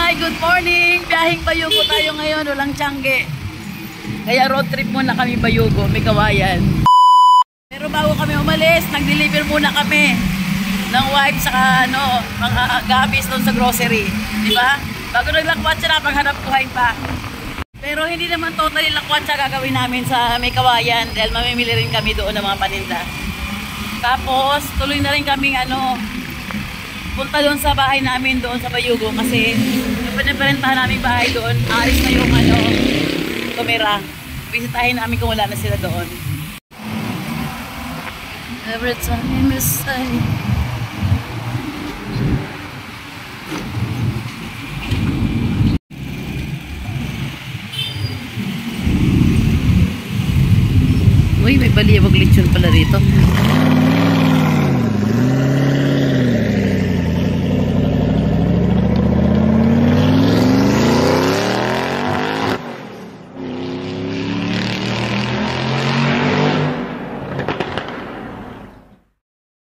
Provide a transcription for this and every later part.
Hi, good morning! Biyahing Bayugo tayo ngayon, walang tiyangge. Kaya road trip muna kami Bayugo, may kawayan. Pero bago kami umalis, nag-deliver muna kami ng wife saka mga gamis doon sa grocery. Diba? Bago naglakwat siya na, paghanap buhay pa. Pero hindi naman totally lakwat siya gagawin namin sa may kawayan dahil mamimili rin kami doon ng mga paninda. Tapos, tuloy na rin kaming punta doon sa bahay namin doon sa Bayugo kasi yung pinaparentahan namin bahay doon, aalis na yung tumira. Bisitahin namin kung wala na sila doon. Every time you say uy, may baliyabag lechon pala rito.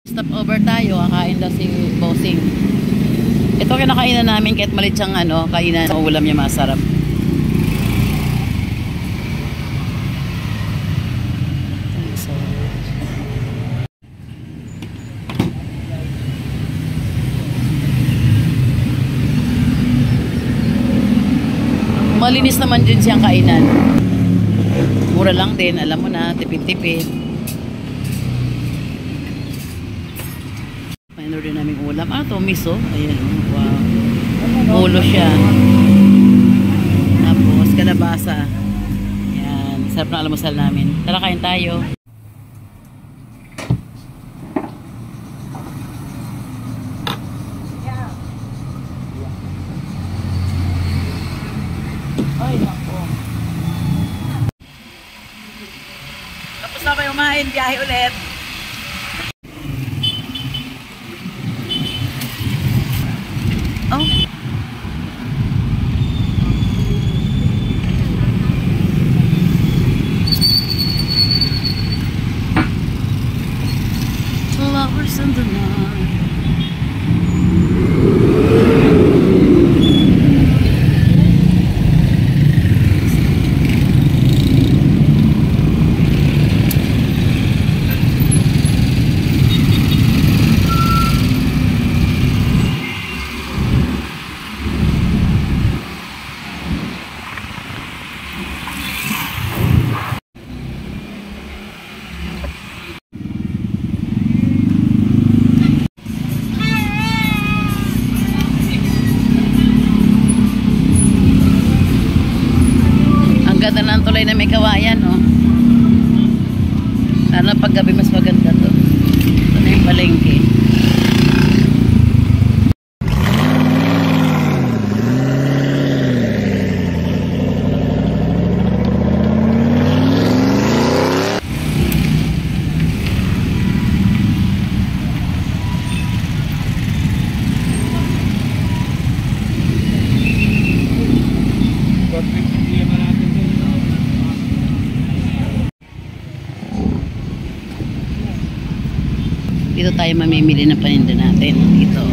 Stop over tayo, kakain daw si Bossing. Ito kinakainan namin kahit malit siyang kainan. Ang ulam niya masarap. Malinis naman din siyang kainan. Mura lang din, alam mo na, tipid-tipid. Order namin ulam. Ano to? Miso? Ayan. Wow. Ulo siya. Tapos, kalabasa. Ayan. Sarap na almusal namin. Tara, kain tayo. Ay, nako. Tapos na kayo kumain. Biyahe ulit. Oh. Flowers in the night. Ganda ng tulay na may kawayan, oh. Lalo na paggabi mas maganda to. Ito na yung palengke. Dito tayo mamimili ng paninda natin. Dito.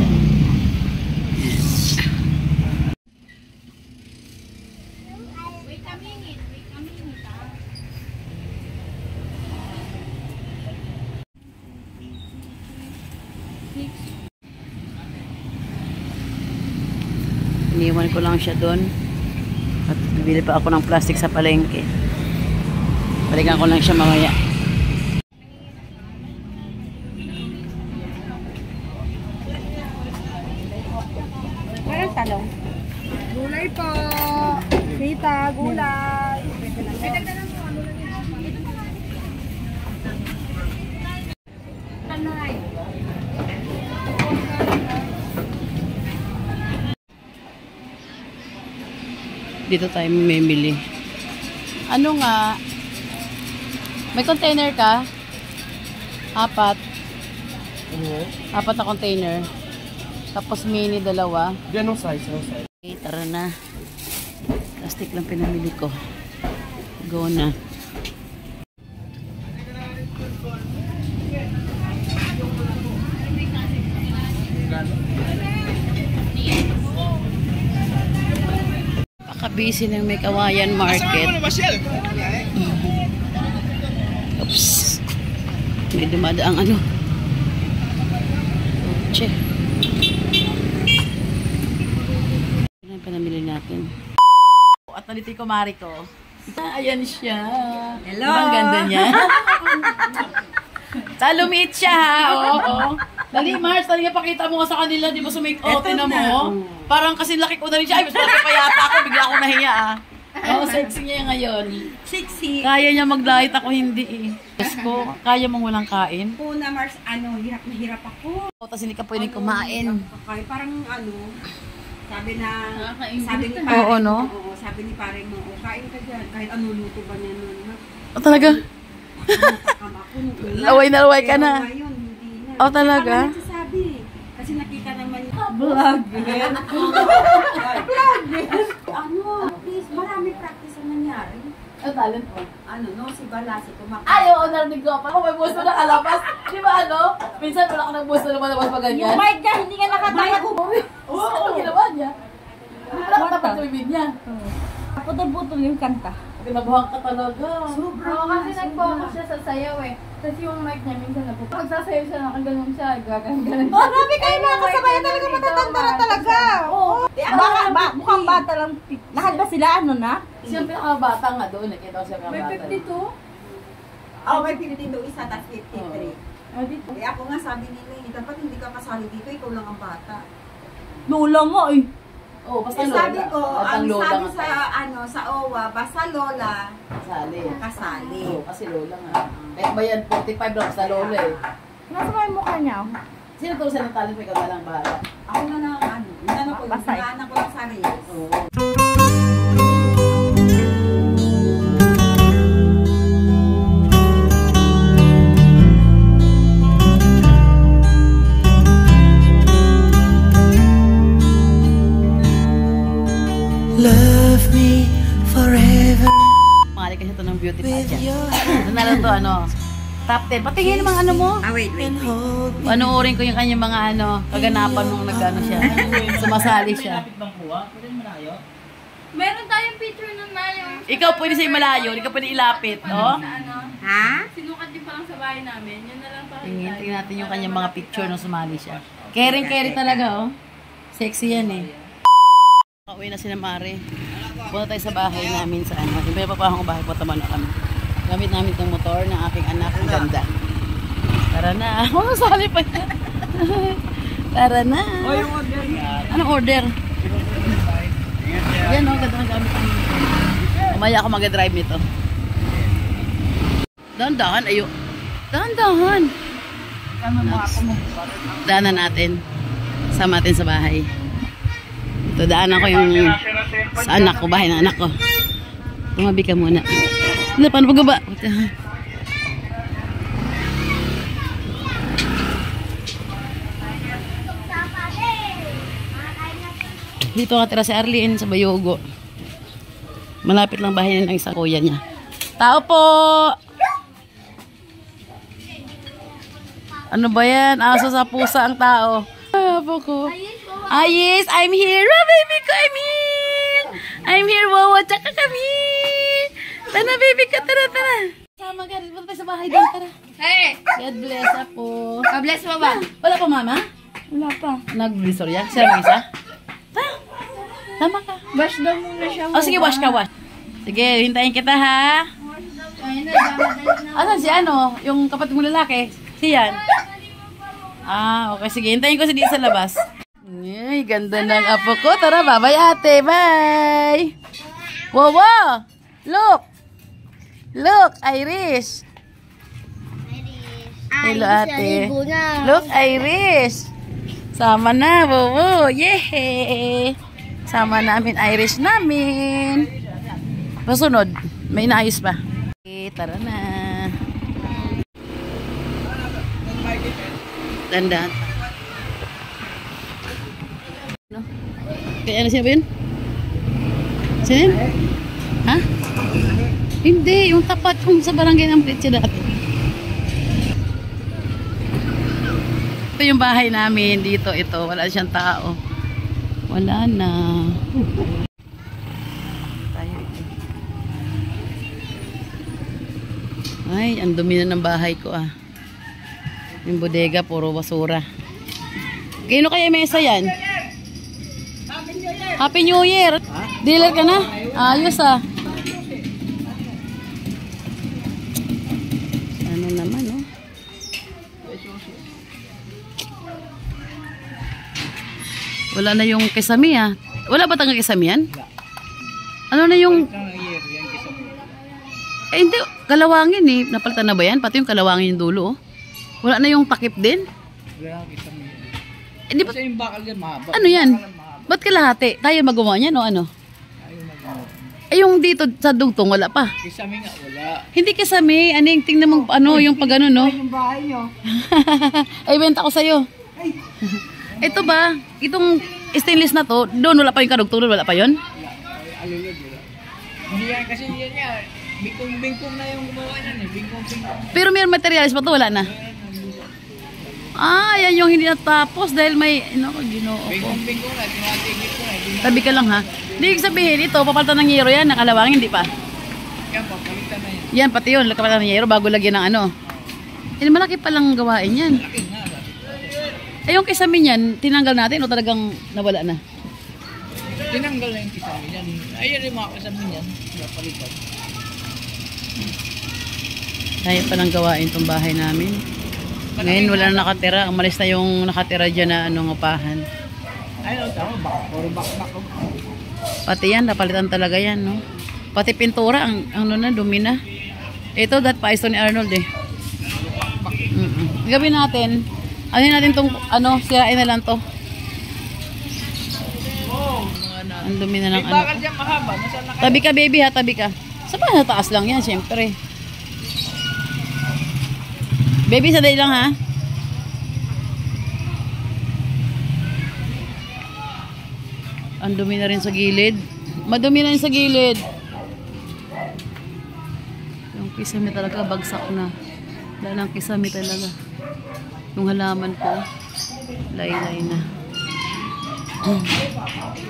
Iniwan ko lang siya doon. At bibili pa ako ng plastic sa palengke. Balikan ko lang siya mamaya. Talong. Gulay po. Sita, gulay. Tanay. Dito tayo mamimili. Ano nga? May container ka? Apat. Apat na container. Tapos mini dalawa. Di anong size? Anong size? Okay, tara na. Plastic lang pinamili ko. Go na. Napaka-busy ng may kawayan market. Oops. May dumadaang ano. Che. Ano pa namili natin? At naliti ko Mariko. Ayan siya. Hello. Diba ang ganda niya? Lumiit siya ha. Oo. Dali Mars, dali pakita mo sa kanila. Di ba sumake out na mo? Parang kasi laki ko na rin siya. Ay, mas laki pa yata ako. Bigla ako nahiya ah. Sexy niya ngayon. Sexy. Kaya niya mag-diet, ako hindi eh. Diyos ko, kaya mong walang kain? Una, Mars, hirap na hirap ako. Tapos hindi ka pwedeng kumain. Parang sabi ni Oo, no? Oo, sabi ni parang mo, kain ka dyan. Kahit ano luto ba niya nun. O talaga? Laway na laway ka na. Ngayon, hindi na. O talaga? Parang nagsasabi. Kasi nakita naman niya. Vlogger. Please, marami practice ang nangyari. Ang talent mo? Si Balasi kumakain. Ay, oo, narinig ko. Ako may busto na kalabas. Di ba Minsan wala ka ng busto na malabas pa ganyan. Yung mic niya, hindi ka nakatayo. Oo, ginawa niya. Wala ka tapat sa bibig niya. Putol-putol yung kanta. Pinabuhang ka talaga. Oo, kasi nag-focus siya sa sayaw eh. Tapos yung mic niya minsan napupunta. Pagsasayaw siya, nakaganon siya, gagan-ganon. Marami kayo mga kasabay talaga matatanda na talaga. Oo. Mukhang bata lang. Lahat ba sila na? Siya ang pinakabata nga doon. Nakita ko siya May pinakabata. 52? Oo, may 52 isa, tapos 53. Oh, dito. Ako nga sabi nila, dapat hindi ka kasali dito, ikaw lang ang bata. Lola mo eh. Oo, basta Eh, lola. sabi ko, Basta ang lola sabi nga sa OWA, basta lola, kasali. kasali. Oo, kasi lola nga. Kahit ba yan, 45 lang sa lola eh. Nasa may mukha niya. Sino to sa ng talent? May kagalang bahala. Ako na lang, ko, Pasay. ko lang sa Reyes. Oo. Love me forever. Pangalit kasi ito ng beauty pageant. Ano na lang to, top 10. Patingin naman mo. Wait. Panoorin ko yung kanyang mga kaganapan nung nag-ano siya. Sumasali siya. Meron tayong picture nun na yung... Ikaw pwede sa'yo malayo, hindi ka pwede ilapit, no? Sa ano, Ha? sinukat din pa lang sa bahay namin. Yun na lang pa. Tingin natin yung kanyang mga picture nung sumali siya. Caring talaga, oh. Sexy yan eh. Pauwi na si Mare. Punta tayo sa bahay namin sa Yung pinapapahang bahay, punta man na kami. Gamit namin itong motor ng aking anak. Ang ganda. Tara na. Oh, sali pa yan. Tara na. Anong order? Yan, ganda ng gamit namin. Umaya ako mag-drive nito. Dahan-dahan, ayo. Dahan-dahan. Daanan natin. Sama natin sa bahay. Ito, daanan ko yung sa anak ko, bahay ng anak ko. Tumabi ka muna. Ano, paano pagaba? Dito katira si Arlene sa Bayogo. Malapit lang bahay ng isang kuya niya. Tao po! Ano ba yan? Aso sa pusa ang tao. Apo ko. Yes, I'm here. Oh, baby ko, I'm here. I'm here, Wawa. Tsaka kami. Tara, baby ko. Tara. Sama ka rin. Punta tayo sa bahay doon. Tara. Hey! God bless, Apo. Bless mo ba? Wala pa, Mama? Wala pa. Nag-blisorya? Siya lang isa? Tama ka. Wash daw muna siya. Oh, sige, wash ka, wash. Sige, hintayin kita, ha? Ayun na, damadali na. Asan si yung kapatid mo lalaki? Siyan? Okay, sige. Hintayin ko si dito sa labas. Ay, ganda ng apo ko. Tara, bye ate. Bye! Wow! Look, Iris. Hello, ate. Look, Iris. Sama na, wow! Yehey! Sama namin, Iris namin. Pasunod, may naayos pa. Okay, tara na. Tandaan. No? Kaya ano siya ba yun? Sino yun? Ha? Hindi, yung tapat yung sa barangay ng Pritsi dati. Ito yung bahay namin dito, ito. Wala siyang tao. Wala na. Ay, ang dumi na ng bahay ko ah. Yung bodega, puro basura. Kino kaya mesa yan? Happy New Year! Dealer ka na? Ayos ah. Ano naman oh. Wala na yung kisame ah. Wala ba tanga kisame yan? Ano na yung... Eh hindi, kalawangin eh. Napalitan na ba yan? Pati yung kalawangin yung dulo oh. Wala na yung takip din? Eh, di ba? Kasi yung bakal yan mahaba. Ano yan? Ba't kalahati? Tayo magawa niyan o ano? Eh yung dito sa dugtong wala pa. Kisame nga wala. Hindi kisame. Aning tingnan mo ano yung pag ano no? Yung bahay nyo. Ay benta ko sa'yo. Ito ba? Itong stainless na to, doon wala pa yung kadugtong doon, wala pa yun? Alulod wala. Hindi yan kasi yan yan. Bingkong na yung gumawa yan eh. Bingkong. Pero may materials pa to, wala na. Ah, yan yung hindi natapos dahil may, ano ko, ginoo ko. Bingkong na. Tinatigit ko na. Tabi ka lang ha. Hindi sabihin, ito, papalitan ng yero yan, nakalawangin, hindi pa. Yan, papalitan na yan. Yan, pati yun, papalitan ng yero bago lagyan ng ano. Eh, malaki palang gawain yan. Laki nga. Eh, yung kisame niyan, tinanggal natin o talagang nawala na? Tinanggal na yung kisame yan. Ayan yung mga kisame yan. Napalitan. Kaya palang gawain tong bahay namin. Ngayon wala na nakatira. Umalis na yung nakatira dyan na ano, ngupahan. Ayun, tama. Puro bakbak. Pati yan, napalitan talaga yan, no? Pati pintura, ang ano na, dumi na. Ito, that paisto ni Arnold eh. Gawin natin. Ano natin tong, ano, sirain na lang to. Ang dumi na ng May ano. bakal dyan mahaba. Nasaan na kayo? Tabi ka, baby ha, tabi ka. Sa ba, nataas lang yan, syempre. Baby, sadali lang ha. Ang dumi na rin sa gilid. Madumi na rin sa gilid. Yung kisame talaga, bagsak na. Wala ng kisame talaga. Yung halaman ko, lay-lay na.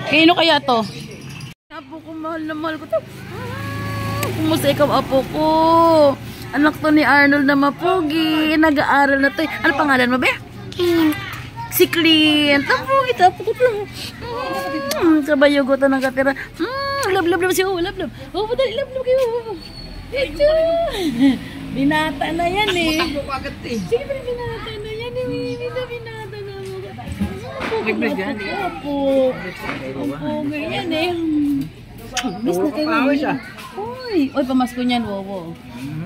Kino kaya to? Apo ko, mahal na mahal ko to. Kumusta ikaw, apo ko? Anak to ni Arnold na mapugi. Nag-aaral na to. Ano pangalan mo, be? Si Clint. Tapugi, tapugi to. Kabayo ko to ng katira. Love, love, love siya. Love, love. Oh, padali, love, love kayo. Ito. Binata na yan eh. Takbo ko agad eh. Sige, binata na yan eh. Binata na mo. Big-big yan eh. Opo. Opo, ganyan eh. Miss na kayo. Pawis ah. Uy, pamasko niyan, Wowo.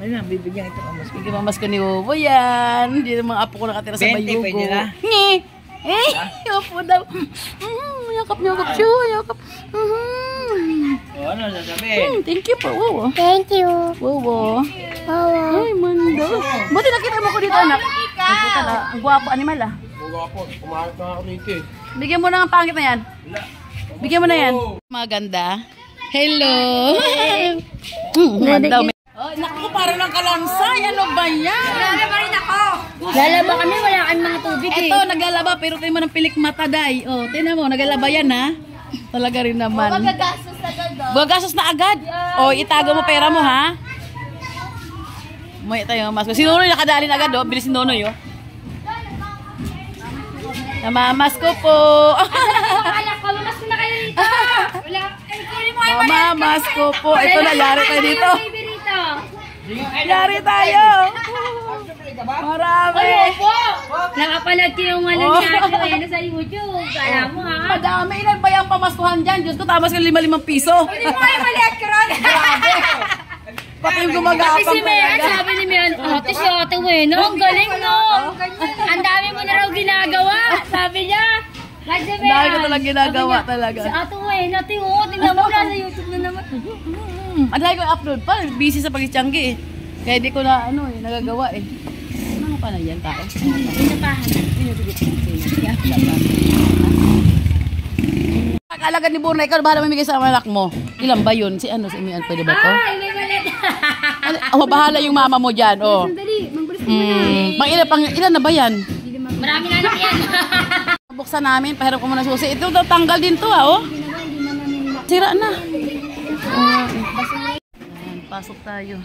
Ayun, bibigyan ito ang mas. Sige, pamasko ni Wowo yan. Hindi naman apo ko nakatira sa 20 Bayugo. pwede na? Opo daw. Yakap niyo, yakap siya. Yakap. O, ano sasabihin? Thank you po, Wowo. Thank you. Wowo. Wow. Ay, mando. Buti nakita mo ko dito, anak. Ay, puta na. Ang guwapo animal ah. Buwapo, kumakas na ako dito eh. Bigyan mo na ng pangit na yan. Bigyan mo na yan. Maganda. Hello. Maganda. Oh, naku, parang ng kalansay. Ano ba yan? Lalaba rin ako. Lalaba kami, wala kami mga tubig eh. Ito, naglalaba, pero tayo mo ng pilik mata, day. Oh, tinan mo, naglalaba yan, ha? Talaga rin naman. Magagastos agad oh. Gagastos na agad. Oh, itago mo pera mo, ha? May tayo masko. Si Nonoy nakadali na agad, oh. Bilis si Nonoy, oh. Namamasko po. Anak ko, mamas ko na kayo dito. Wala. Ay, kunin mo kayo Mamamasko po. Ito na, yari tayo dito. baby rito. Yari tayo. Marami. Opo. Nakapanood ko yung ano niya sa YouTube. Kala mo ha. Madami. Ilan ba yung pamaskuhan dyan? Diyos ko, tamas ka 5 piso. Hindi mo kayo malihat ka ron. Pati yung gumagapang Kasi si Mayan, talaga. sabi ni Mayan, ate si ate Weno, ang galing no. Ang dami mo na raw ginagawa. Sabi niya. Kasi Ang dami ko talagang ginagawa sabi niya, talaga. Si ate Weno, ate tingnan mo na sa YouTube na naman. Ang dahil ko upload pa. Busy sa pag-tiyanggi eh. Kaya di ko na ano eh, nagagawa eh. Ano pa na yan tao? Pinapahan. Alagad ni Borna, ikaw bahala mamigay sa anak mo. Ilan ba yun? Si ano? Si Mian, pwede ba to? Ay, may malit. Oh, bahala yung mama mo dyan. Oh. Sandali, magbulis ka muna. Pang ilan na ba yan? Marami na anak yan. Buksan namin, paharap ko muna susi. Ito daw, tanggal din to ah, oh. Sira na. Ayan, pasok tayo.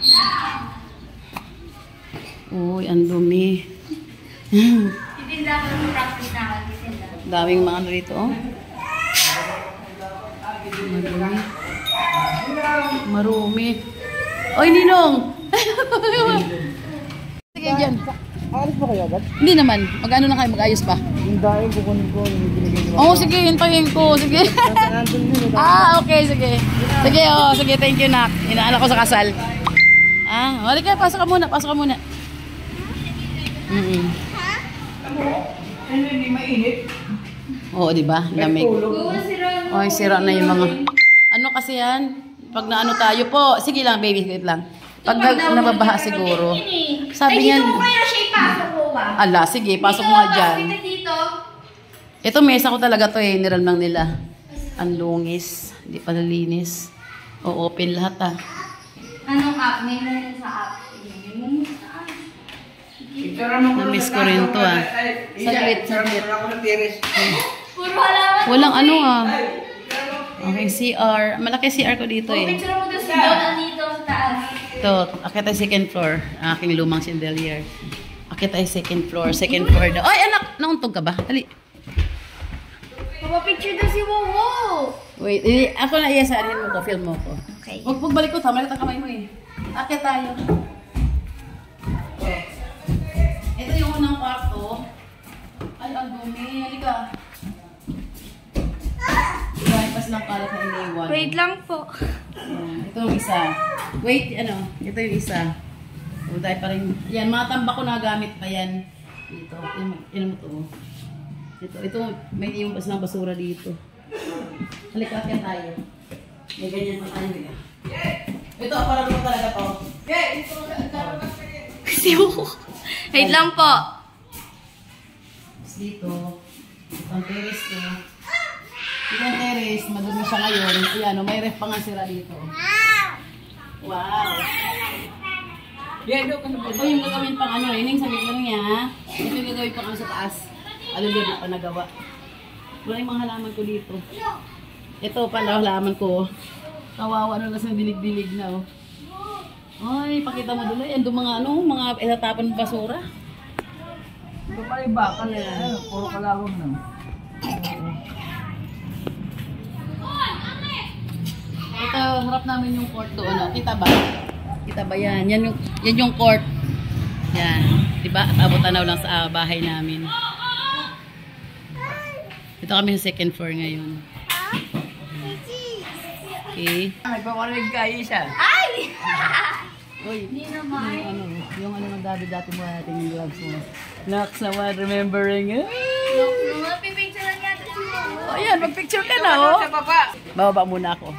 Uy, ang dumi. Titinda ko ng practice na ako. Titinda. Daming mga ano dito, oh. Marumi. Marumi. Oy, Ninong! Sige, dyan. Alis ba kayo agad? Hindi naman. Mag-ano na kayo, mag-ayos pa. Yung dahil kukunin ko, yung binigay nyo. Oo, sige, hintayin ko. Sige. Nandun yun. Okay, sige. Sige, sige, thank you, Nak. Inaalala ko sa kasal. Halika, pasok ka muna, pasok ka muna. Hindi mainit. Oo, di ba? Lamig. Oy, sira na yung mga... Ano kasi yan? Pag naano tayo po, sige lang, baby, wait lang. Pag nababaha siguro. Sabi niya... Ay, dito ko kaya siya ipasok ko ba? Ala, sige, pasok mo nga dyan. Dito. Ito, mesa ko talaga to eh. Niram lang nila. Ang lungis. Hindi pa nalinis. O, open lahat ah. Anong app? May mo sa app. Na-miss ko rin to ah. Saglit, saglit. Puro halaman. Walang ano ah. Okay, CR. Malaki CR ko dito eh. Picture mo doon sa doon dito sa taas. Ito, akit tayo second floor. Aking lumang chandelier. Akit tayo second floor. Second floor daw. Ay, anak! Nauntog ka ba? Dali. Papa-picture daw si Wowo. Wait, ako na iasarin mo ko. Film mo ko. Okay. Huwag pagbalik ko. Tama ang kamay mo eh. Akit tayo. Ito yung unang kwarto. Ay, ang dumi. Halika. Dahil pas lang kalat na iniwan. Wait lang po. Ito yung isa. Wait, ano? Ito yung isa. O, dahil pa rin. Yan, mga tambak ko na gamit pa yan. Dito. Yan mo to. Ito, may iyong pas ng basura dito. Halika, kaya tayo. May ganyan pa tayo. Ito, aparat mo talaga to. Wait lang po. Dito. Ang terrace to. Yung terrace, madumi siya ngayon. Ayan, may ref pa nga sira dito. Wow! Yan, doon ka na. Ito yung gagawin pang ano, ining sabi lang niya. Ito yung gagawin pang ano sa taas. Alulod pa nagawa. Wala yung mga halaman ko dito. Ito pala halaman ko. Kawawa na kasi dilig-dilig na oh. Ay, pakita mo doon. Yan doon mga ano, mga itatapan ng basura. Ito pa yung bakal eh. Puro kalawang na. Ito, harap namin yung court doon. Oh. Kita ba? Kita ba yan? Yan yung court. Yan. Diba? Abot tanaw lang sa bahay namin. Ito kami sa second floor ngayon. Okay. Nagpaparig ka isa. Ay! Uy, Hindi naman. yung ano ng dati mo ating gloves mo. Nak, someone remembering it. Pipicture lang yata si Wowo. Ayan, mag-picture ka na, oh. Sa baba. Bababa muna ako.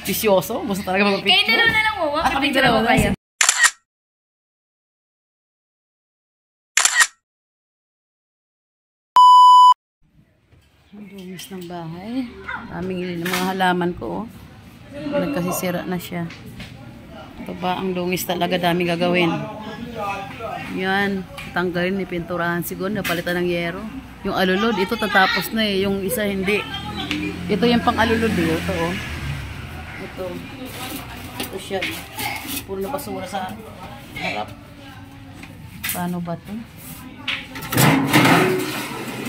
Pisyoso. Gusto talaga Kayo mag-picture. dalawa na lang, Wowo. Kami Pipicture dalawa ako kayo. Ang dumis ng bahay. Daming ilin ng mga halaman ko, oh. Nagkasisira na siya. Ito ba, ang dungis talaga, dami gagawin. Yan, tanggalin, ipinturahan siguro, napalitan ng yero. Yung alulod, ito tatapos na eh, yung isa hindi. Ito yung pang alulod eh, ito oh. Ito siya. Puro na basura sa harap. Paano ba ito?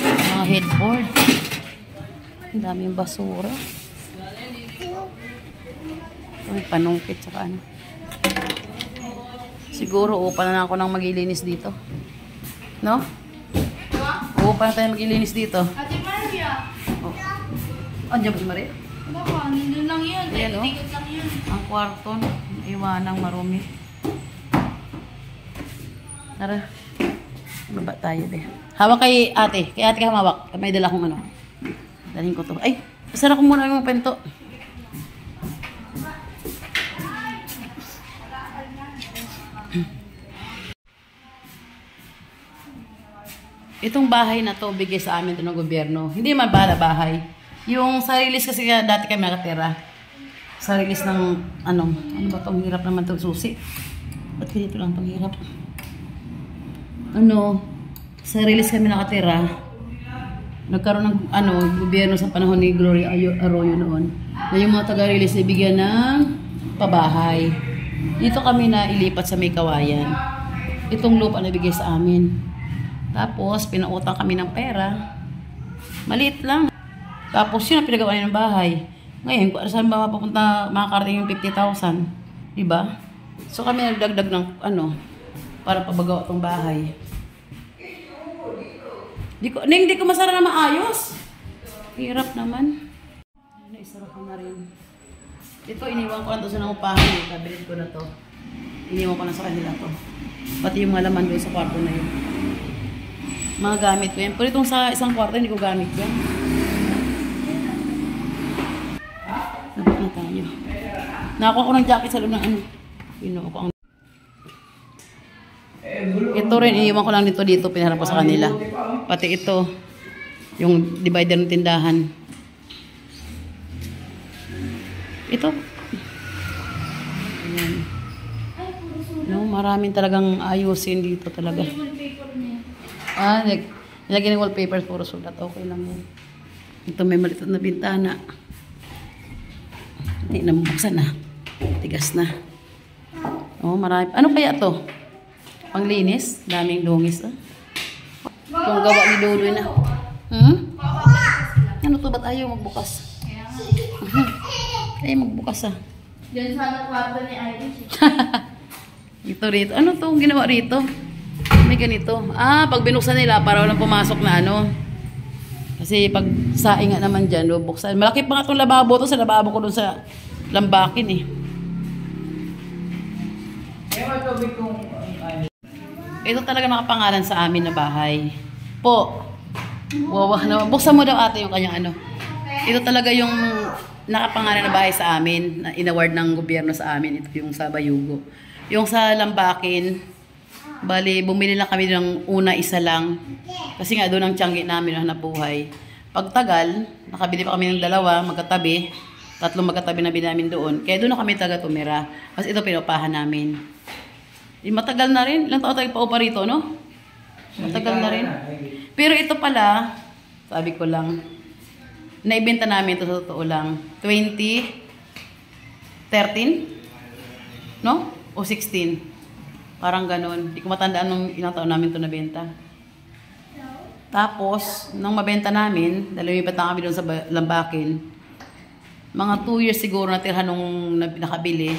Mga headboard. Ang daming basura. May panungkit tsaka ano. Siguro upa na ako ng maglilinis dito. No? Upa na tayo maglilinis dito. Ate Maria. Oh. Andiyan ba si Maria? Baka, nandun lang yun. Ayan, oh. Tigot lang yun. Ang kwarto. Iwanang marumi. Tara. Baba tayo be. Hawak kay ate. Kay ate ka humawak. May dala kong ano. Dalhin ko to. Ay! Pasara ko muna yung pento. Itong bahay na to, bigay sa amin ito ng gobyerno. Hindi man bala bahay. Yung sa release kasi dati kami nakatira. Sa release ng, ano ba itong hirap naman itong susi. Ba't ganito lang itong hirap? Sa release kami nakatira. Nagkaroon ng, gobyerno sa panahon ni Gloria Arroyo noon. Na yung mga taga-release ibigyan ng pabahay. Dito kami na ilipat sa May Kawayan. Itong lupa na bigay sa amin. Tapos, pinautang kami ng pera. Maliit lang. Tapos, yun ang pinagawa niya ng bahay. Ngayon, kung saan ba mapapunta, makakarating yung 50,000. Diba? So, kami nagdagdag ng, para pabagawa itong bahay. Hindi ko masara na maayos. Hirap naman. Isara ko na rin. Ito, iniwan ko lang ito sa nangupahan. Kabilit ko na to. Iniwan ko na sa kanila to. Pati yung mga laman doon sa kwarto na yun. Mga gamit ko yan. Pero itong sa isang kwarto, hindi ko gamit yan. Nabot na tayo. Nakakuha ko ng jacket sa loob ng Pinuha ko ang... Ito rin, iniwan ko lang dito. Pinaharap ko sa kanila. Pati ito. Yung divider ng tindahan. Ito. Ayan. No, maraming talagang ayusin dito talaga. Nilagyan ng wallpaper, puro sulat. Okay lang yan. Ito may maliit na bintana. Hindi na mabuksan na. Tigas na. Oh, marami. Ano kaya to? Panglinis? Daming dungis. Itong gawa ni Lolo na. Ano to? Ba't ayaw magbukas? Ayaw magbukas Diyan sana kwarto ni Irish. Ito rito. Ano to? Ginawa rito? May ganito. Pag binuksan nila, para walang pumasok na Kasi pag sainga naman dyan, bubuksan. Malaki pa nga itong lababo to. Sa lababo ko dun sa lambakin Ito talaga nakapangalan sa amin na bahay. Po. Wow, buksan mo daw ate yung kanyang Ito talaga yung nakapangalan na bahay sa amin. Na inaward ng gobyerno sa amin. Ito yung sa Bayugo. Yung sa lambakin, bali, bumili lang kami ng una isa lang. Kasi nga doon ang tiyanggi namin na nabuhay. Pagtagal, nakabili pa kami ng dalawa, magkatabi. 3 magkatabi na binamin doon. Kaya doon na kami taga tumira. Kasi ito pinupahan namin. Matagal na rin. Ilang taon tayo pa rito, no? Matagal na rin. Pero ito pala, sabi ko lang, naibenta namin ito sa totoo lang. 2013? No? O 16? Parang ganun. Hindi ko matandaan nung ilang taon namin ito nabenta. Tapos, nung mabenta namin, lumipat na kami doon sa lambakin. Mga 2 years siguro natirhan nung nakabili.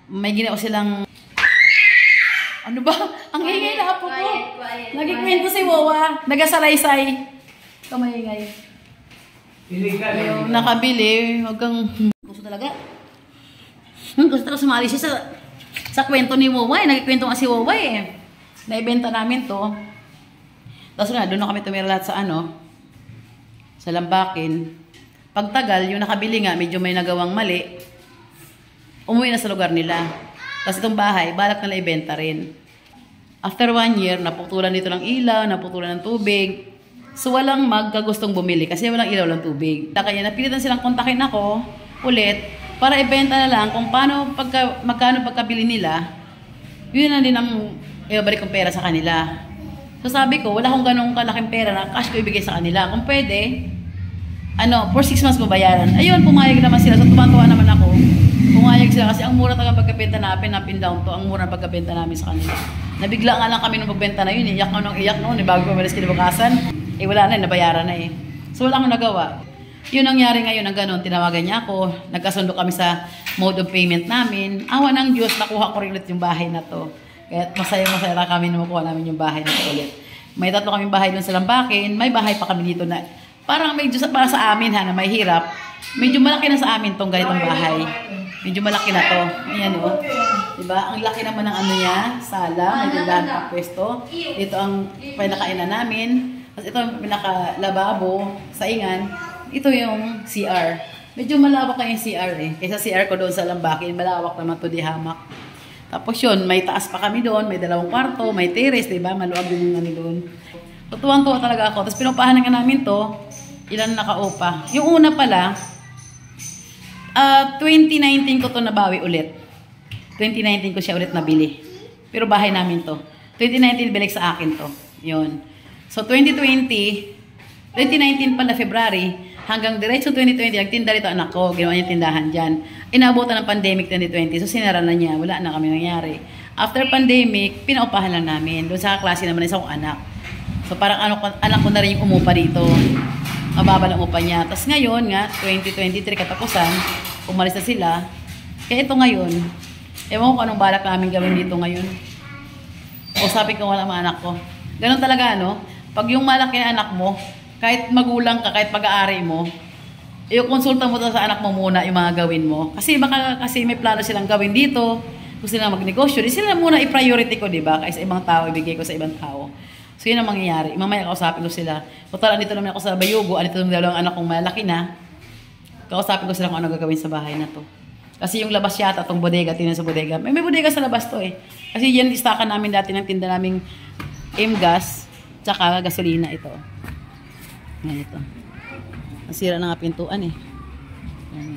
May ginawa silang... Ano ba? Ang ingay na po ko. Nagkikwento si Wawa. Nagasalaysay. Kamayingay. Yung nakabili, wag kang... Gusto talaga. Gusto talaga sumali siya sa kwento ni Wawa. Nagkikwento nga si Wawa Naibenta namin to. Tapos doon na kami tumira lahat sa sa lambakin. Pagtagal, yung nakabili nga, medyo may nagawang mali. Umuwi na sa lugar nila. Tapos itong bahay, balak nila ibenta rin. After 1 year, naputulan dito ng ilaw, naputulan ng tubig. So walang magkagustong bumili kasi walang ilaw lang tubig. Kaya napilitan silang kontakin ako ulit para ibenta na lang kung magkano pagkabili nila. Yun na din ang ibabalik kong pera sa kanila. So sabi ko, wala akong ganong kalaking pera na cash ko ibigay sa kanila. Kung pwede, for 6 months babayaran. Ayun, pumayag naman sila. So tumantuwa naman ako. Pumayag sila kasi ang mura talaga pagkabenta namin, up and down to, ang mura pagkabenta namin sa kanila. Nabigla nga lang kami nung pagbenta na yun, iyak noon, bago pumalis kinabukasan. Wala na, nabayaran na So wala akong nagawa. Yun nangyari ngayon ng ganun, tinawagan niya ako, nagkasundo kami sa mode of payment namin. Awa ng Diyos, nakuha ko rin ulit yung bahay na to. Kaya masaya lang kami na makuha namin yung bahay na to ulit. May 3 kaming bahay doon sa Lambakin, may bahay pa kami dito na parang medyo para sa amin na may hirap. Medyo malaki na sa amin tong ganitong bahay. Medyo malaki na to. Ayan diba? Ang laki naman ng niya, sala, may tindahan pa pwesto. Ito ang pinakainan namin. Tapos ito ang pinaka-lababo, saingan. Ito yung CR. Medyo malawak na yung CR Kaysa CR ko doon sa Lambakin, malawak naman to di hamak. Tapos yun, may taas pa kami doon, may 2 kwarto, may terrace, diba? Maluwag din yung doon. Tutuwang-tuwa talaga ako. Tapos pinupahanan nga namin to, ilan nakaupa. Yung una pala, 2019 ko to nabawi ulit. 2019 ko siya ulit nabili. Pero bahay namin to. 2019 bilik sa akin to. Yun. So 2019 pala February, Hanggang diretso 2020, nagtinda rito anak ko, ginawa niya tindahan dyan. Inabutan ng pandemic 2020, so sinara na niya, wala na kami nangyari. After pandemic, pinaupahan lang namin. Doon sa klase naman isa kong anak. So parang anak ko na rin yung umupa dito. Mababa lang upa niya. Tapos ngayon nga, 2023 katapusan, umalis na sila. Kaya ito ngayon, ewan ko anong balak namin gawin dito ngayon. O sabi ko wala mga anak ko. Ganun talaga, no? Pag yung malaki na anak mo, kahit magulang ka, kahit pag-aari mo, i-consulta mo sa anak mo muna yung mga gawin mo. Kasi baka kasi may plano silang gawin dito, kung sila magnegosyo, di sila muna i-priority ko, di ba? Kaysa ibang tao, ibigay ko sa ibang tao. So yun ang mangyayari. Mamaya kausapin ko sila. Total, andito naman ako sa Bayugo, andito naman dalawang anak kong malaki na. Kausapin ko sila kung ano gagawin sa bahay na to. Kasi yung labas yata, itong bodega, tinan sa bodega. May bodega sa labas to eh. Kasi yan istakan namin dati ng tinda naming M-gas, tsaka gasolina ito. Yan ito. Nasira na nga pintuan eh.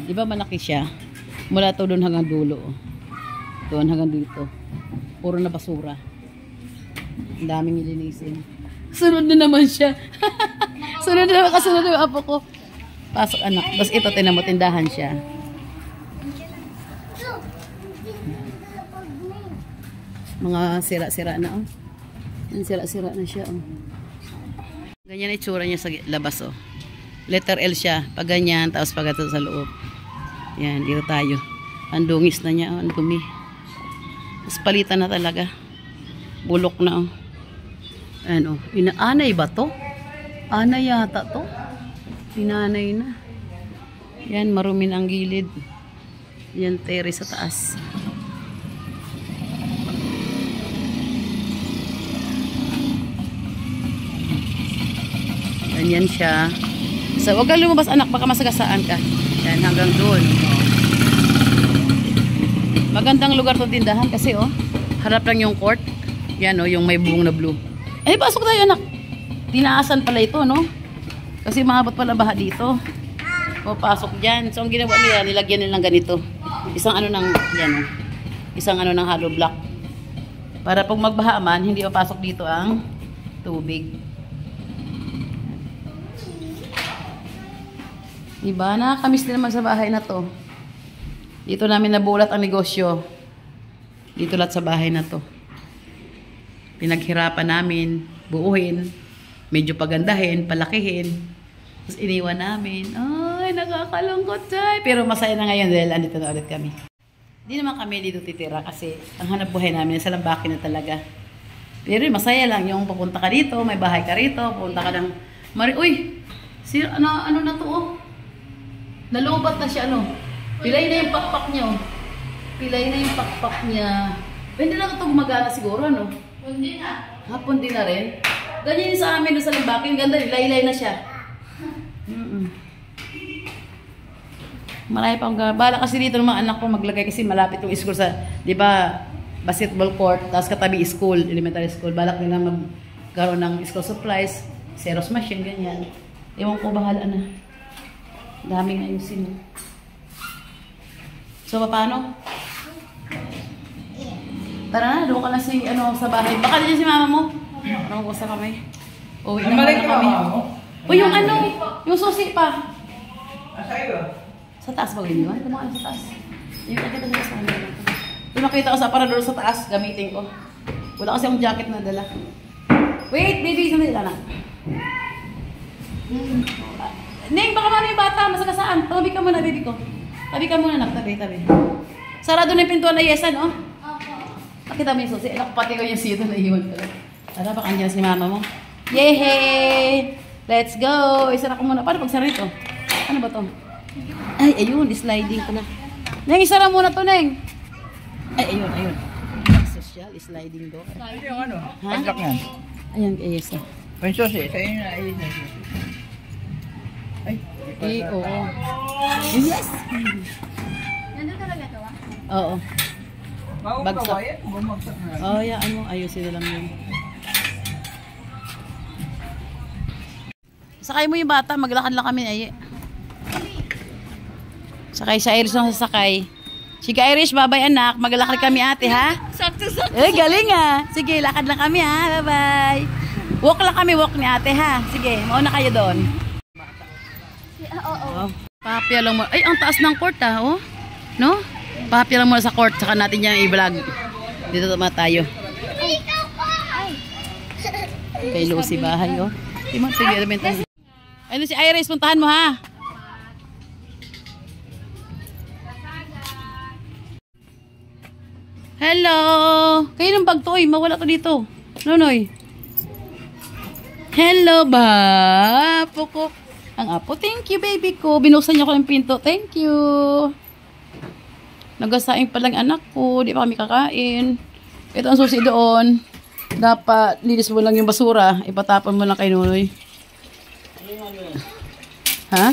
Di ba malaki siya? Mula to doon hanggang dulo. Doon hanggang dito. Puro na basura. Ang daming nilinisin. Sunod na naman siya. Sunod na naman. Kasunod na yung apo ko. Pasok anak. Tapos ito, tinamotindahan siya. Mga sira-sira na oh. Yan, sira-sira na siya oh. Ganyan ang itsura niya sa labas oh. Letter L siya. Pag ganyan, tapos pag ito sa loob. Yan, dito tayo. Ang dungis na niya oh. Ang dumi. Tapos palitan na talaga. Bulok na oh. Ano, inaanay ba to? Anay yata to. Pinanay na. Yan, marumi na ang gilid. Yan, terrace sa taas. Ganyan siya. So, huwag kang lumabas anak, baka masagasaan ka. Yan, hanggang doon. Magandang lugar itong tindahan kasi oh, harap lang yung court. Yan oh, yung may buong na blue. Eh, pasok tayo anak. Tinaasan pala ito, no? Kasi mahabot pala baha dito. O, pasok dyan. So, ang ginawa nila, nilagyan nila ng ganito. Isang ano ng, yan oh. Isang ano ng hollow block. Para pag magbaha man, hindi mapasok dito ang tubig. Diba? Nakakamiss din naman sa bahay na to. Dito namin nabulat ang negosyo. Dito lahat sa bahay na to. Pinaghirapan namin, buuhin, medyo pagandahin, palakihin. Tapos iniwan namin. Ay, nakakalungkot tayo. Pero masaya na ngayon dahil andito na ulit kami. Hindi naman kami dito titira kasi ang hanap buhay namin sa Lambakin na talaga. Pero masaya lang yung pupunta ka dito, may bahay ka rito, pupunta ka ng uy, ano na to oh? Nalubat na siya ano? Pilay na yung pakpak niya oh. Pilay na yung pakpak niya. Hindi na ito gumagana siguro ano? Hindi na. Hapon din na rin. Ganyan sa amin doon sa Lambakin. Ganda, laylay na siya. Marami pang bala kasi dito ng mga anak ko maglagay kasi malapit yung school sa, di ba, basketball court, tapos katabi school, elementary school. Balak nila magkaroon ng school supplies, Xerox machine, ganyan. Ewan ko, bahala na. Daming ayusin. So, paano? Tara na, doon ka na sa bahay. Baka dyan si mama mo. Ano ko sa kamay? Uwi na kami. O yung yung susi pa. Sa taas ba ganyan? Ito mga sa taas. Yung nakita sa taas na yung nakita ko sa aparador sa taas, gamitin ko. Wala kasi akong jacket na dala. Wait, baby, sandali lang. Ning, baka mano yung bata, masagasaan. Tabi ka muna, baby ko. Tabi ka muna, tabi. Sarado na yung pintuan na yesan, oh. Nakita mo yung susi. Pati ko yung sito na iwan ko. Tara, baka andyan si mama mo. Yehey! Let's go! Isara ko muna. Paano pagsara ito? Ano ba to? Ay, ayun. Sliding ko na. Neng, isara muna to, Neng. Ay, ayun. Social, sliding door. Ay, yung ano? Ha? Padlock yan. Ayan, yes. May susi. Sa'yo na, ayun na susi. Ay, oo. Yes! Nandun talaga ito ah? Oo. bagsak. Bumagsak na. Oh, yeah, ayusin na lang yun. Sakay mo yung bata, maglakad lang kami ay. Sakay sa Irish lang sasakay. Sige Irish, bye-bye anak. Maglakad kami ate ha. Sakto. Eh, galing ha. Sige, lakad lang kami ha. Bye-bye. Walk lang kami, walk ni ate ha. Sige, mauna kayo doon. Oh. Papya lang mo. Ay, ang taas ng court oh. No? Papya lang muna sa court, saka natin yan i-vlog. Dito naman tayo. Kay Lucy bahay, oh. Sige, element tayo. Ayun si Iris, puntahan mo ha. Hello! Kayo ng bag to, mawala to dito. Nonoy. Hello ba? Pukok. Ang apo, thank you baby ko. Binuksan niyo ko ng pinto. Thank you. Nagasaing pa lang anak ko. Di pa kami kakain. Ito ang susi doon. Dapat linis mo lang yung basura. Ipatapon mo lang kay Nonoy. Ha?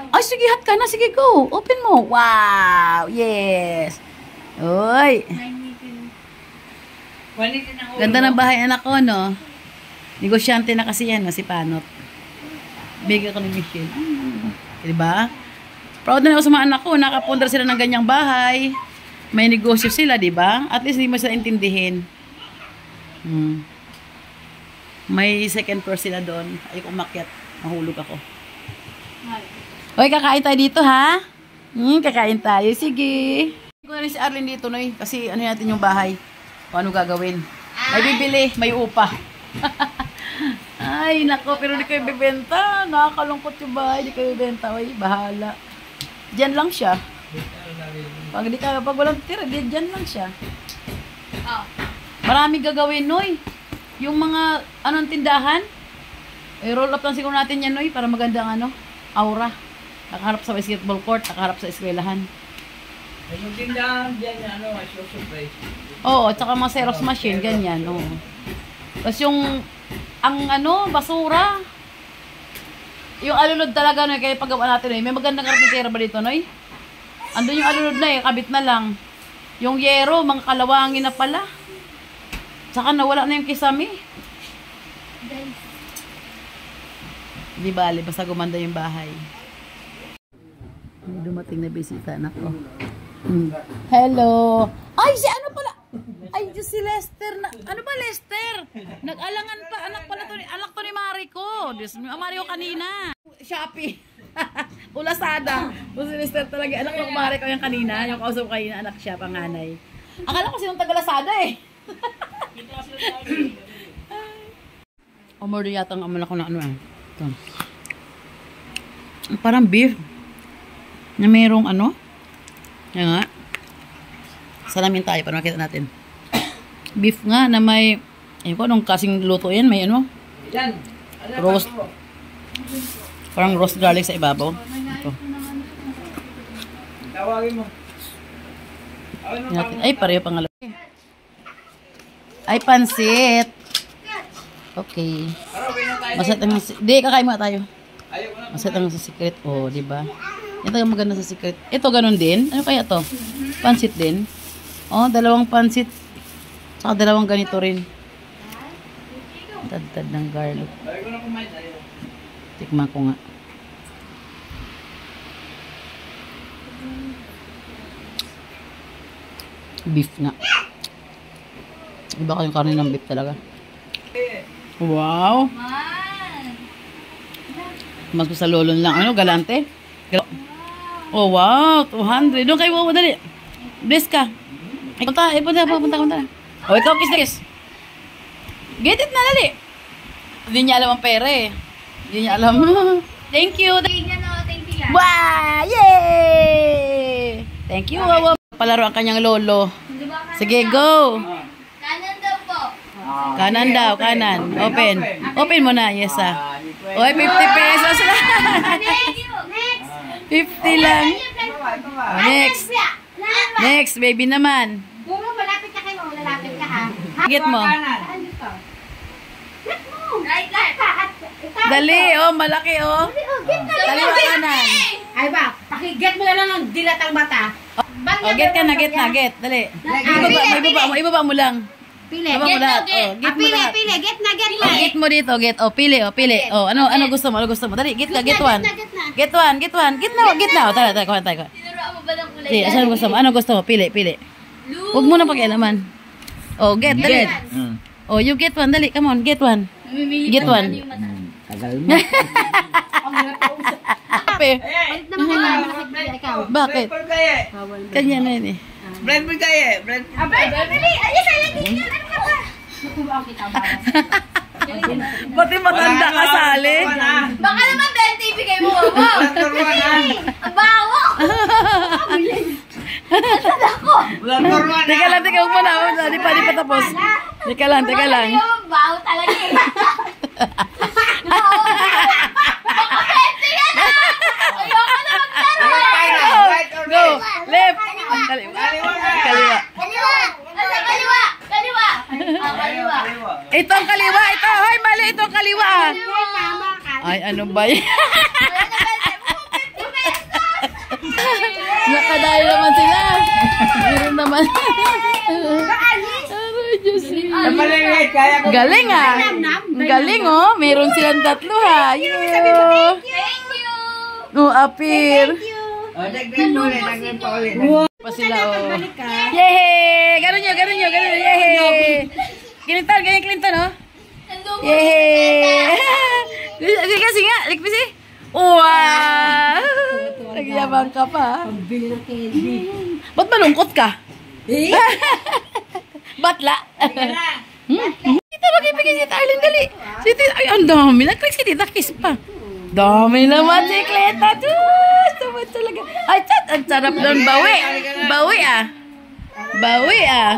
Ay, sige, hat ka na. Sige, go. Open mo. Wow. Yes. Uy. Ganda ng bahay anak ko, no? Negosyante na kasi yan, no? Si Panot. Bigyan ko ng Michelle. Diba? Proud na ako sa mga anak ko. Nakapundar sila ng ganyang bahay. May negosyo sila, diba? At least hindi mo sila intindihin. May second floor sila doon. Ay, umakyat. Mahulog ako. Hoy, kakain tayo dito, ha? Kakain tayo. Sige. Hindi ko na rin si Arlene dito, Noy. Kasi ano natin yung bahay. O ano gagawin. May bibili, may upa. Ay, nako. Pero di kayo bibenta. Nakakalungkot yung bahay. Di kayo bibenta. Uy, bahala. Diyan lang siya. Pag walang tira, diyan lang siya. Maraming gagawin, Noy. Yung mga, anong tindahan. Roll up lang siguro natin yan, Noy. Para maganda ang ano, aura. Nakaharap sa basketball court, nakaharap sa eskwelahan. Yung tindahan dyan, ano, surprise. Oo, tsaka mga Xerox machine, ganyan, oo. Tapos yung, ang ano, basura. Yung alunod talaga, Noy, kaya paggawa natin, Noy. May magandang karpintero ba dito, Noy? Andun yung alunod na, kabit na lang. Yung yero, mga kalawangin na pala. Tsaka nawala na yung kisame. Di bali, basta gumanda yung bahay. May dumating na bisita, anak ko. Hello! Ay, si ano pala? Ay, si Lester na. Ano ba, Lester? Nag-alangan pa. Anak pala to. Anak to ni Mariko. Mariko kanina. Shopee. O Lazada. O si Lester talaga. Anak ko Mariko yung kanina. Yung kausap ko kanina, anak siya, panganay. Akala ko sinong taga Lazada eh. Umorder yata ang amal ako na ano eh. Ito. Parang beef. Na mayroong ano. Yan nga. Salamin tayo para makita natin. Beef nga na may, ayun ko, anong kasing luto yan? May ano? Roast. Parang roast garlic sa ibabaw. Ito. Tawagin mo. Ay, pareho pangalawa. Ay, pansit. Okay. Masat ang, di, kakain mo tayo. Masat ang sa secret. Oh, di ba? Ito ang maganda sa secret. Ito ganun din. Ano kaya to? Pansit din. Oh, dalawang pansit. Saka dalawang ganito rin. Tad-tad ng garlic. Tikman ko nga. Beef nga. Iba kayong karne ng beef talaga. Wow. Mas sa lolon lang. Ano, galante? Oh, wow. 200. Doon kayo, wow, dali. Bless ka. Punta. Oh, ikaw, kiss. Get it na, dali. Hindi niya alam ang pera eh. Hindi niya alam. Thank you. Wow! Yay! Thank you, wow. Palaro ang kanyang lolo. Sige, go. Kanan daw po. Kanan daw, kanan. Open. Open mo na, yes ah. Oy, 50 pesos lang. Thank you. Next. 50 lang. Oh, next. Next, baby naman. Puro malapit ka kayo, lalapit ka ha. Get mo. Right. Dali, oh, malaki, oh. Dali, kanan. Ay ba, pakiget mo na lang ang dilatang mata. Oh, get ka na, get. Dali. Ibaba mo lang. Pili. Ibaba mo lahat. Oh, get mo lahat. Pili. Get na. Oh, get mo dito, get. Oh, pili. Oh, ano gusto mo? Dali, get ka, get one. Get na. Tara, kuha tayo. Tinuruan mo ba ng kulay? Sige, ano gusto mo? Ano gusto mo? Pili. Huwag mo na pakialaman. Oh, get, dali. Oh, you get one. Dali, come on, get one. Namimili Get pa one. yung mata. Tagal mo. Kape. Bakit? Kanya na yun eh. Bread mo kaya. Bread mo kaya. Pati matanda ka sali. Baka naman 20 ibigay mo, wow! Ang bawo! Teka lang, huwag mo na. Di pa tapos. Teka lang. Ang bawo talaga eh. Baka 20 yan ah! Ayoko na magtaro! Go! Left! Kaliwa. Nasa kaliwa! Kaliwa! Kaliwa! Ito ang kaliwa. Ito. Hoy, mali. Ito ang kaliwa. Ay, ano ba yan? Nakadayo naman sila. Meron naman. Aray, Diyos. Galing ah. Galing oh. Meron silang tatlo ha. Thank you! No, appear. Dagdag pa ulit. Pa sila oh. Yehey! Ganun nyo. Yehey! Ganyan Clinton oh. Yehey! Sige nga. Likpis eh. Wow! Nagyabang ka pa. Ba't malungkot ka? Batla. Tita, mag-ibigay si Arlene, dali. Si Tita, ay, ang dami. Nag-click si Tita, kiss pa. Dami naman si Cleta. Sama talaga. Ay, chat, ang sarap doon. Bawi ah.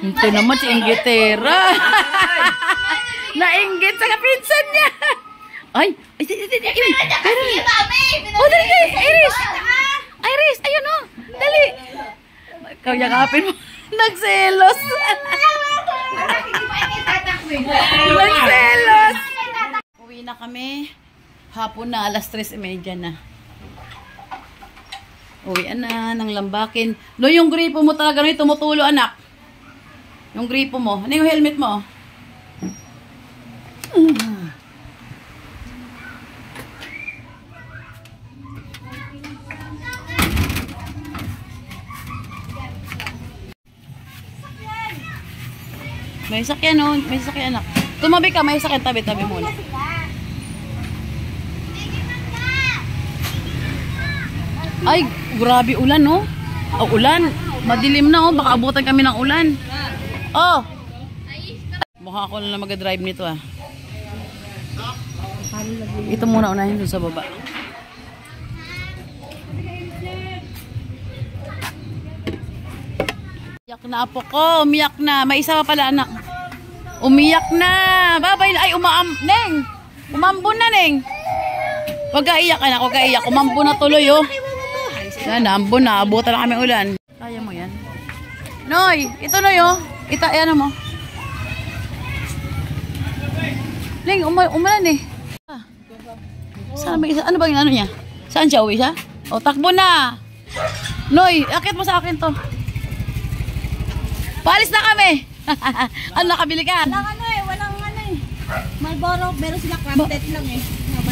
Ito naman si Inggitera. Nainggit sa kapinsan niya. Ay, oh, dali guys, Iris, ayun oh, dali. Ikaw yakapin mo. Nagselos. Uwi na kami. Hapon na, alas 3:30 na. Uwian na ng Lambakin. No, yung gripo mo talaga rin tumutulo, anak. Yung gripo mo. Ano yung helmet mo? May sakyan oh, may sakyan anak. Tumabi ka, may sakyan, tabi muna. Ay, grabe ulan no. Oh, ulan. Madilim na oh, baka abutan kami ng ulan. Oh. Mukha ako na lang mag-drive nito ah. Ito muna unahin dun sa baba. Umiyak na apo ko, umiyak na. May isa pa pala anak. Umiyak na. Babay na. Ay, Neng. Umambon na, Neng. Huwag ka iyak, anak. Huwag ka iyak. Umambon na tuloy, oh. Yan, ambon na. Abutan na kami ulan. Kaya mo yan. Noy, ito Noy, oh. Ayan mo. Neng, umulan eh. Saan ba isa? Ano ba yung ano niya? Saan siya? Uwi siya? O, takbo na. Noy, akit mo sa akin to. Paalis na kami. Ano, nakabili ka? Walang ano eh. Marlboro, meron sila crafted lang eh.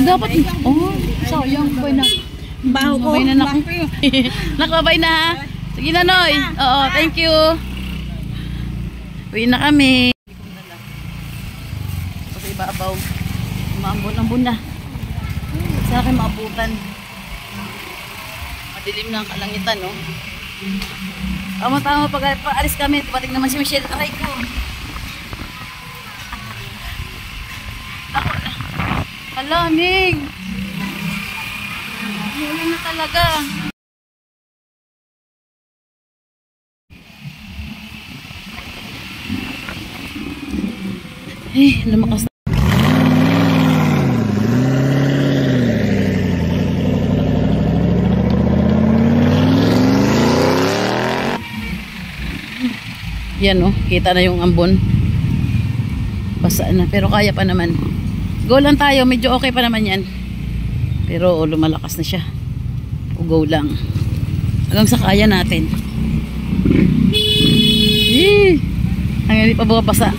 Dapat, oh, sayang. Babay na. Baho ko. Babay na, nakababay na ha. Sige na, Noy. Oo, thank you. Uwi na kami. Kasi ibabaw. Maambon na. Sana kayo maabutan. Madilim na ang kalangitan, no? Tama-tama pag alis kami, tumating naman si Michelle. Aray ko. Hala, Ning. Wala na talaga. Lumakas na. Yan oh, kita na yung ambon. Basa na, pero kaya pa naman. Go lang tayo, medyo okay pa naman yan. Pero oh, lumalakas na siya. O go lang. Hanggang sa kaya natin. Hanggang di pa basa.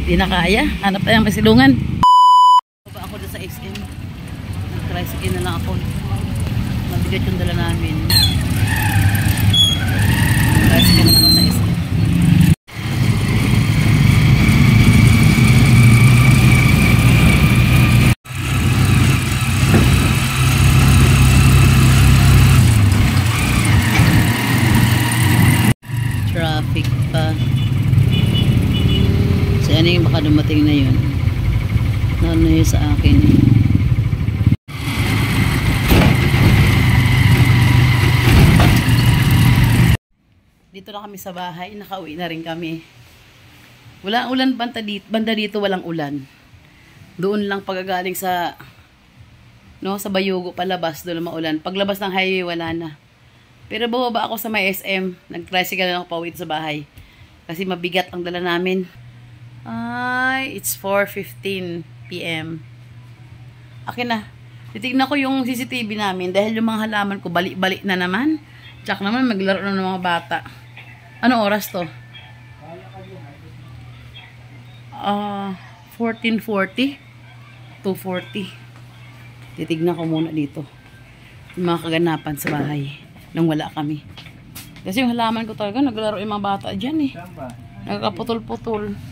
Di na kaya. Hanap tayong masilungan. Baba ako doon sa SM. Nag-tricycle na lang ako. Mabigat yung dala namin. Tricycle na lang ako sa SM. Yan yung baka dumating na yun. Ano yun sa akin eh. Dito na kami sa bahay. Nakauwi na rin kami. Walang ulan banda dito, walang ulan. Doon lang pagagaling sa sa Bayugo palabas, doon maulan. Paglabas ng highway, wala na. Pero bumaba ako sa may SM. Nag-tricycle na ako pauwi sa bahay. Kasi mabigat ang dala namin. Ay, it's 4:15 PM. Akin na. Titignan ko yung CCTV namin dahil yung mga halaman ko balik-balik na naman. Tsak naman maglaro na ng mga bata. Anong oras to? 14:40. 2:40. Titignan ko muna dito. Yung mga kaganapan sa bahay. Nang wala kami. Kasi yung halaman ko talaga, naglaro yung mga bata dyan eh. Nagkaputol-putol.